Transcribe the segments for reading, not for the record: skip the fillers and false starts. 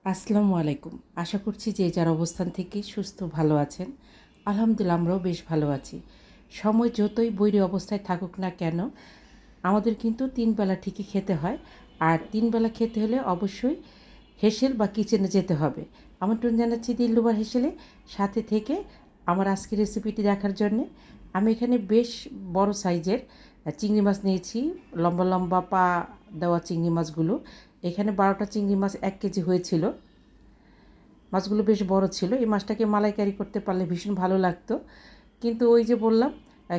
আসসালামু আলাইকুম। আশা করছি যে যার অবস্থান থেকে সুস্থ ভালো আছেন। আলহামদুলিল্লাহ আমরাও বেশ ভালো আছি। সময় যতই বৈরী অবস্থায় থাকুক না কেন, আমাদের কিন্তু ৩ বেলা ঠিকই খেতে হয়। আর ৩ বেলা খেতে হলে অবশ্যই হেসেল বা কিচেনে যেতে হবে। আমন্ত্রণ জানাচ্ছি দিলরুবার হেসেলে, সাথে থেকে আমার আজকের রেসিপিটি দেখার জন্যে। আমি এখানে বেশ বড় সাইজের চিংড়ি মাছ নিয়েছি, লম্বা লম্বা পা দেওয়া চিংড়ি মাছগুলো। এখানে ১২টা চিংড়ি মাছ ১ কেজি হয়েছিল। মাছগুলো বেশ বড় ছিল। এই মাছটাকে মালাইকারি করতে পারলে ভীষণ ভালো লাগতো, কিন্তু ওই যে বললাম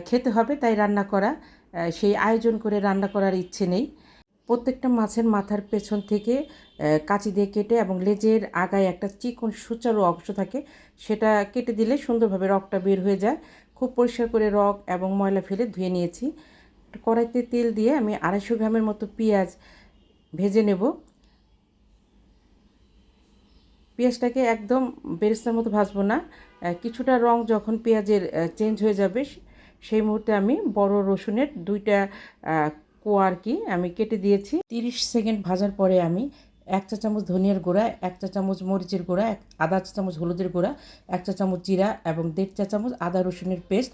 খেতে হবে তাই রান্না করা, সেই আয়োজন করে রান্না করার ইচ্ছে নেই। প্রত্যেকটা মাছের মাথার পেছন থেকে কাঁচি দিয়ে কেটে এবং লেজের আগায় একটা চিকন সুচারু অংশ থাকে, সেটা কেটে দিলে সুন্দরভাবে রগটা বের হয়ে যায়। খুব পরিষ্কার করে রগ এবং ময়লা ফেলে ধুয়ে নিয়েছি। কড়াইতে তেল দিয়ে আমি ২৫০ গ্রামের মতো পেঁয়াজ ভেজে নেব। পেঁয়াজটাকে একদম বেরেস্তার মতো ভাজবো না, কিছুটা রং যখন পেঁয়াজের চেঞ্জ হয়ে যাবে সেই মুহূর্তে আমি বড় রসুনের ২টা কোয়া আর কি আমি কেটে দিয়েছি। ৩০ সেকেন্ড ভাজার পরে আমি ১ চা চামচ ধনিয়ার গুঁড়া, ১ চা চামচ মরিচের গুঁড়া, আধা চা চামচ হলুদের গুঁড়া, ১ চা চামচ জিরা এবং ১.৫ চা চামচ আদা রসুনের পেস্ট,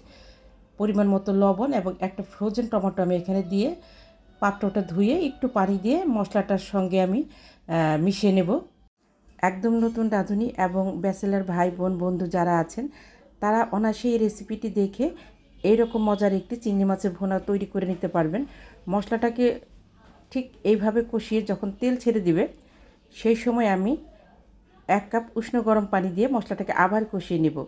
পরিমাণ মতো লবণ এবং একটা ফ্রোজেন টমেটো আমি এখানে দিয়ে পাত্রটা ধুয়ে একটু পানি দিয়ে মশলাটার সঙ্গে আমি মিশিয়ে নেব। একদম নতুন রাঁধুনি এবং ব্যাচেলার ভাই বোন বন্ধু যারা আছেন, তারা অনায়াসেই এই রেসিপিটি দেখে এইরকম মজার একটি চিংড়ি মাছের ভুনা তৈরি করে নিতে পারবেন। মশলাটাকে ঠিক এইভাবে কষিয়ে যখন তেল ছেড়ে দিবে, সেই সময় আমি ১ কাপ উষ্ণ গরম পানি দিয়ে মশলাটাকে আবার কষিয়ে নেব।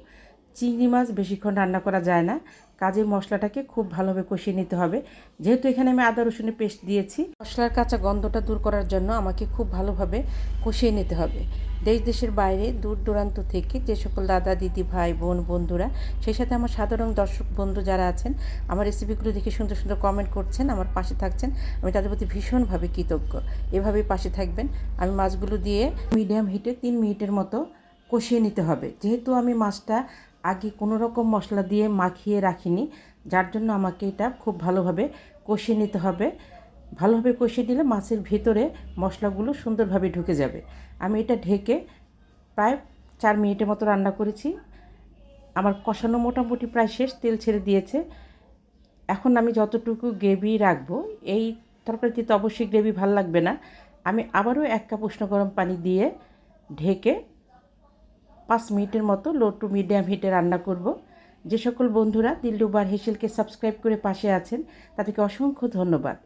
চিংড়ি মাছ বেশিক্ষণ রান্না করা যায় না, কাজেই মশলাটাকে খুব ভালোভাবে কষিয়ে নিতে হবে। যেহেতু এখানে আমি আদা রসুনের পেস্ট দিয়েছি, মশলার কাঁচা গন্ধটা দূর করার জন্য আমাকে খুব ভালোভাবে কষিয়ে নিতে হবে। দেশ দেশের বাইরে দূর দূরান্ত থেকে যে সকল দাদা দিদি ভাই বোন বন্ধুরা, সেই সাথে আমার সাধারণ দর্শক বন্ধু যারা আছেন, আমার রেসিপিগুলো দেখে সুন্দর সুন্দর কমেন্ট করছেন, আমার পাশে থাকছেন, আমি তাদের প্রতি ভীষণভাবে কৃতজ্ঞ। এভাবেই পাশে থাকবেন। আমি মাছগুলো দিয়ে মিডিয়াম হিটে ৩ মিনিটের মতো কষিয়ে নিতে হবে। যেহেতু আমি মাছটা আগে কোনো রকম মশলা দিয়ে মাখিয়ে রাখিনি, যার জন্য আমাকে এটা খুব ভালোভাবে কষিয়ে নিতে হবে। ভালোভাবে কষিয়ে নিলে মাছের ভিতরে মশলাগুলো সুন্দরভাবে ঢুকে যাবে। আমি এটা ঢেকে প্রায় ৪ মিনিটের মতো রান্না করেছি। আমার কষানো মোটামুটি প্রায় শেষ, তেল ছেড়ে দিয়েছে। এখন আমি যতটুকু গ্রেভি রাখবো, এই তরকারিতে তো অবশ্যই গ্রেভি ভালো লাগবে না, আমি আবারও ১ কাপ উষ্ণ গরম পানি দিয়ে ঢেকে ৫ মিনিটের মতো লো টু মিডিয়াম হিটে রান্না করব। যে সকল বন্ধুরা দিলরুবার হেসেলকে সাবস্ক্রাইব করে পাশে আছেন, তাদেরকে অসংখ্য ধন্যবাদ।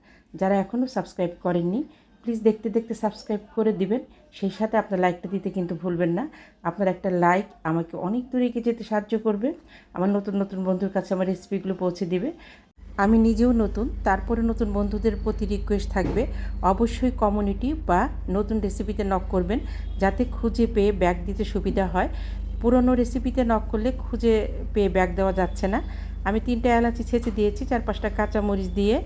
যারা এখনও সাবস্ক্রাইব করেননি, প্লিজ দেখতে দেখতে সাবস্ক্রাইব করে দিবেন। সেই সাথে আপনার লাইকটা দিতে কিন্তু ভুলবেন না। আপনার একটা লাইক আমাকে অনেক দূরে এগিয়ে যেতে সাহায্য করবে, আমার নতুন নতুন বন্ধুর কাছে আমার রেসিপিগুলো পৌঁছে দিবে। আমি নিজেও নতুন, তারপরে নতুন বন্ধুদের প্রতি রিকোয়েস্ট থাকবে অবশ্যই কমিউনিটি বা নতুন রেসিপিতে নক করবেন, যাতে খুঁজে পেয়ে ব্যাগ দিতে সুবিধা হয়। পুরনো রেসিপিতে নক করলে খুঁজে পেয়ে ব্যাগ দেওয়া যাচ্ছে না। আমি 3টা এলাচি ছেঁচে দিয়েছি, 4-5টা কাঁচামরিচ দিয়ে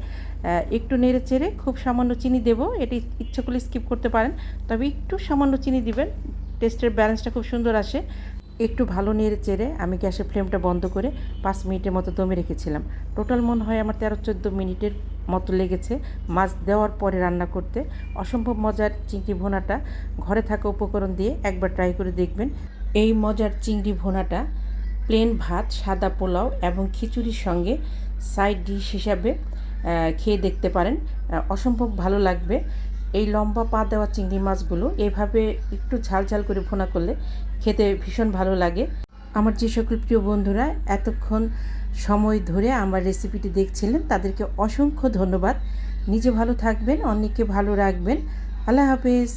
একটু নেড়ে চেড়ে খুব সামান্য চিনি দেবো। এটি ইচ্ছে করলে স্কিপ করতে পারেন, তবে একটু সামান্য চিনি দিবেন, টেস্টের ব্যালেন্সটা খুব সুন্দর আসে। একটু ভালো নেড়ে চেড়ে আমি গ্যাসের ফ্লেমটা বন্ধ করে ৫ মিনিটের মতো দমে রেখেছিলাম। টোটাল মনে হয় আমার ১৩-১৪ মিনিটের মতো লেগেছে মাছ দেওয়ার পরে রান্না করতে। অসম্ভব মজার চিংড়ি ভুনাটা ঘরে থাকা উপকরণ দিয়ে একবার ট্রাই করে দেখবেন। এই মজার চিংড়ি ভুনাটা প্লেন ভাত, সাদা পোলাও এবং খিচুড়ির সঙ্গে সাইড ডিশ হিসাবে খেয়ে দেখতে পারেন, অসম্ভব ভালো লাগবে। এই লম্বা পা দেওয়া চিংড়ি মাছগুলো এভাবে একটু ঝাল ঝাল করে ভুনা করলে খেতে ভীষণ ভালো লাগে। আমার যে সকল প্রিয় বন্ধুরা এতক্ষণ সময় ধরে আমার রেসিপিটি দেখছিলেন, তাদেরকে অসংখ্য ধন্যবাদ। নিজে ভালো থাকবেন, অন্যকে ভালো রাখবেন। আল্লাহ হাফেজ।